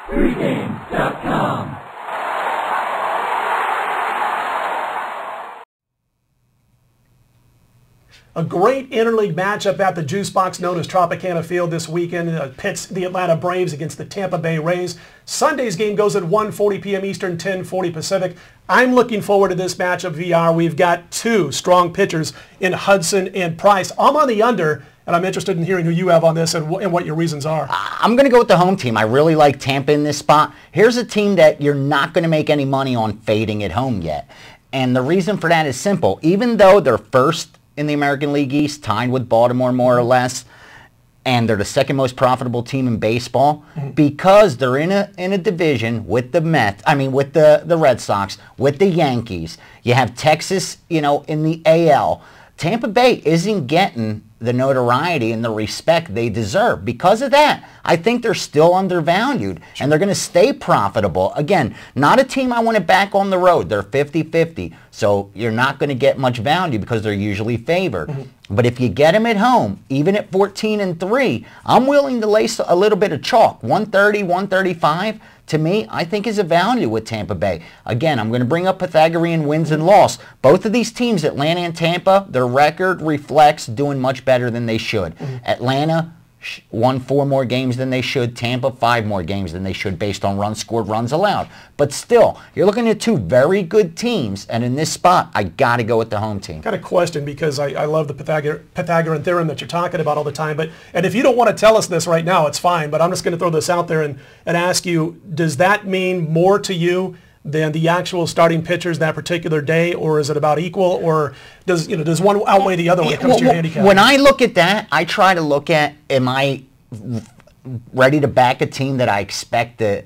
Pregame.com. A great interleague matchup at the Juice Box known as Tropicana Field this weekend. Pits the Atlanta Braves against the Tampa Bay Rays. Sunday's game goes at 1:40 p.m. Eastern, 10:40 Pacific. I'm looking forward to this matchup, VR. We've got two strong pitchers in Hudson and Price. I'm on the under, and I'm interested in hearing who you have on this and what your reasons are. I'm going to go with the home team. I really like Tampa in this spot. Here's a team that you're not going to make any money on fading at home yet. And the reason for that is simple. Even though they're first in the American League East, tied with Baltimore more or less, and they're the second most profitable team in baseball, because they're in a division with the with the Red Sox, with the Yankees. You have Texas, in the AL. Tampa Bay isn't getting the notoriety and the respect they deserve. Because of that, I think they're still undervalued, and they're going to stay profitable. Again, not a team I want to back on the road. They're 50-50, so you're not going to get much value because they're usually favored. But if you get them at home, even at 14-3, I'm willing to lace a little bit of chalk. 130, 135, to me, I think is a value with Tampa Bay. Again, I'm going to bring up Pythagorean wins and loss. Both of these teams, Atlanta and Tampa, their record reflects doing much better than they should. Atlanta won 4 more games than they should. Tampa 5 more games than they should based on runs scored, runs allowed. But still, you're looking at two very good teams, and in this spot, I got to go with the home team. Got a question, because I love the Pythagorean theorem that you're talking about all the time. And if you don't want to tell us this right now, it's fine. But I'm just going to throw this out there and ask you, does that mean more to you than the actual starting pitchers that particular day, or is it about equal, or does one outweigh the other when it comes to your handicap? When I look at that, I try to look at, am I ready to back a team that I expect to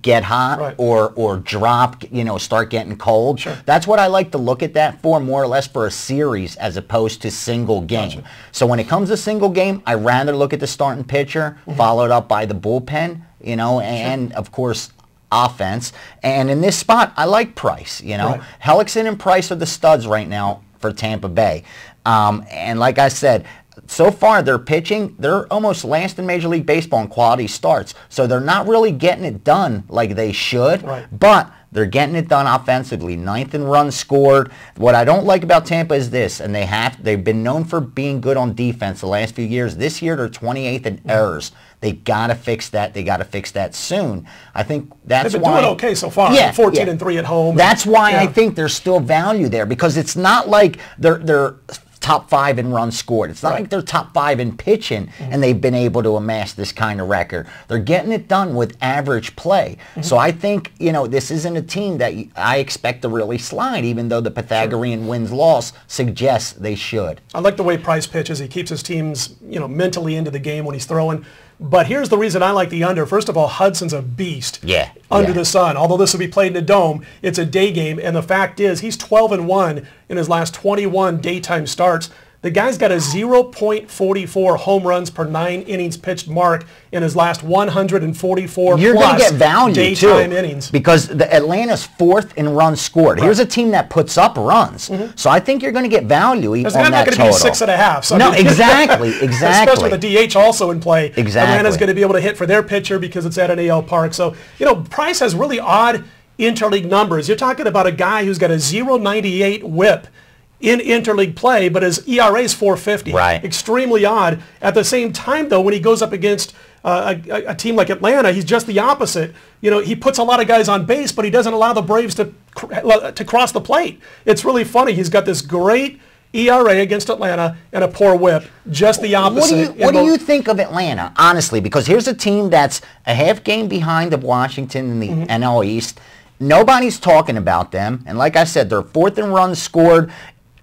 get hot or drop, start getting cold? Sure. That's what I like to look at that for, more or less for a series as opposed to single game. Gotcha. So when it comes to single game, I rather look at the starting pitcher, followed up by the bullpen, and of course, offense. And in this spot, I like Price. Hellickson and Price are the studs right now for Tampa Bay. And like I said, so far they're pitching, they're almost last in Major League Baseball in quality starts. So they're not really getting it done like they should, but they're getting it done offensively. 9th in runs scored. What I don't like about Tampa is this, and they've been known for being good on defense the last few years. This year they're 28th in errors. They got to fix that. They got to fix that soon. I think that's why. They've been doing okay so far. 14-3 at home. That's why I think there's still value there, because it's not like they're top 5 in runs scored. It's not like they're top 5 in pitching and they've been able to amass this kind of record. They're getting it done with average play. So I think, this isn't a team that I expect to really slide, even though the Pythagorean wins-loss suggests they should. I like the way Price pitches. He keeps his teams, mentally into the game when he's throwing. But here's the reason I like the under. First of all, Hudson's a beast under the sun. Although this will be played in a dome, it's a day game. And the fact is, he's 12-1 in his last 21 daytime starts. The guy's got a 0.44 home runs per 9 innings pitched mark in his last 144 You're going to get value daytime too, innings. because the Atlanta's 4th in runs scored. Here's a team that puts up runs, so I think you're going to get value on that total. It's not going to be 6.5. So no, exactly. Especially with the DH also in play. Exactly. Atlanta's going to be able to hit for their pitcher because it's at an AL park. So Price has really odd interleague numbers. You're talking about a guy who's got a 0.98 WHIP in interleague play, but his ERA is 4.50. Right. Extremely odd. At the same time, though, when he goes up against a team like Atlanta, he's just the opposite. He puts a lot of guys on base, but he doesn't allow the Braves to cross the plate. It's really funny. He's got this great ERA against Atlanta and a poor WHIP. Just the opposite. What do you think of Atlanta, honestly? Because here's a team that's a half game behind of Washington in the NL East. Nobody's talking about them. And like I said, they're 4th in runs scored.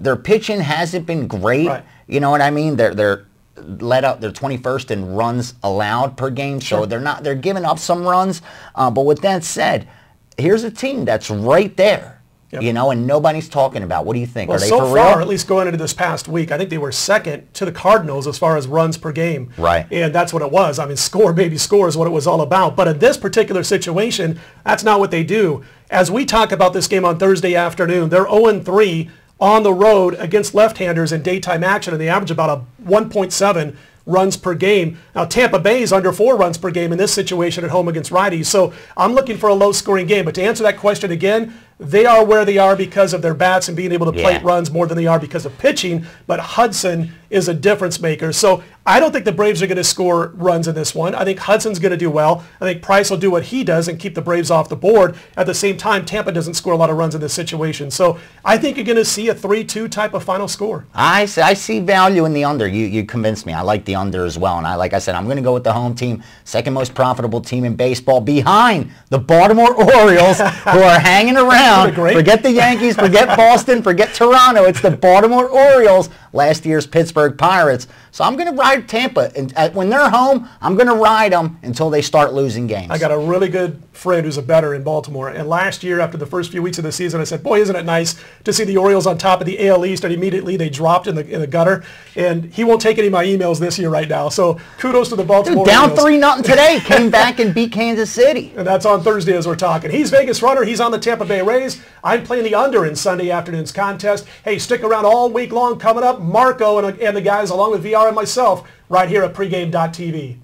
Their pitching hasn't been great. You know what I mean? They're let up. They're 21st in runs allowed per game, so they're giving up some runs. But with that said, here's a team that's right there. And nobody's talking about. What do you think? Well, Are they so for real? far, at least going into this past week, I think they were second to the Cardinals as far as runs per game. And that's what it was. I mean, score, baby, score is what it was all about. But in this particular situation, that's not what they do. As we talk about this game on Thursday afternoon, they're 0-3 on the road against left-handers in daytime action, and they average about a 1.7 runs per game. Now, Tampa Bay is under 4 runs per game in this situation at home against righties. So I'm looking for a low-scoring game. But to answer that question again, they are where they are because of their bats and being able to plate runs more than they are because of pitching. But Hudson is a difference maker. So I don't think the Braves are going to score runs in this one. I think Hudson's going to do well. I think Price will do what he does and keep the Braves off the board. At the same time, Tampa doesn't score a lot of runs in this situation. So I think you're going to see a 3-2 type of final score. I see value in the under. You convinced me. I like the under as well. And like I said, I'm going to go with the home team, second most profitable team in baseball, behind the Baltimore Orioles, who are hanging around. Forget the Yankees, forget Boston, forget Toronto. It's the Baltimore Orioles, last year's Pittsburgh Pirates. So I'm going to ride Tampa. And when they're home, I'm going to ride them until they start losing games. I got a really good friend who's a bettor in Baltimore. And last year, after the first few weeks of the season, I said, boy, isn't it nice to see the Orioles on top of the AL East, and immediately they dropped in the gutter. And he won't take any of my emails this year right now. So kudos to the Baltimore Orioles. Down Orioles. 3-0 today, came back and beat Kansas City. And that's on Thursday as we're talking. He's Vegas Runner. He's on the Tampa Bay Rays. I'm playing the under in Sunday afternoon's contest. Hey, stick around all week long. Coming up, Marco and the guys, along with VR and myself, right here at pregame.tv.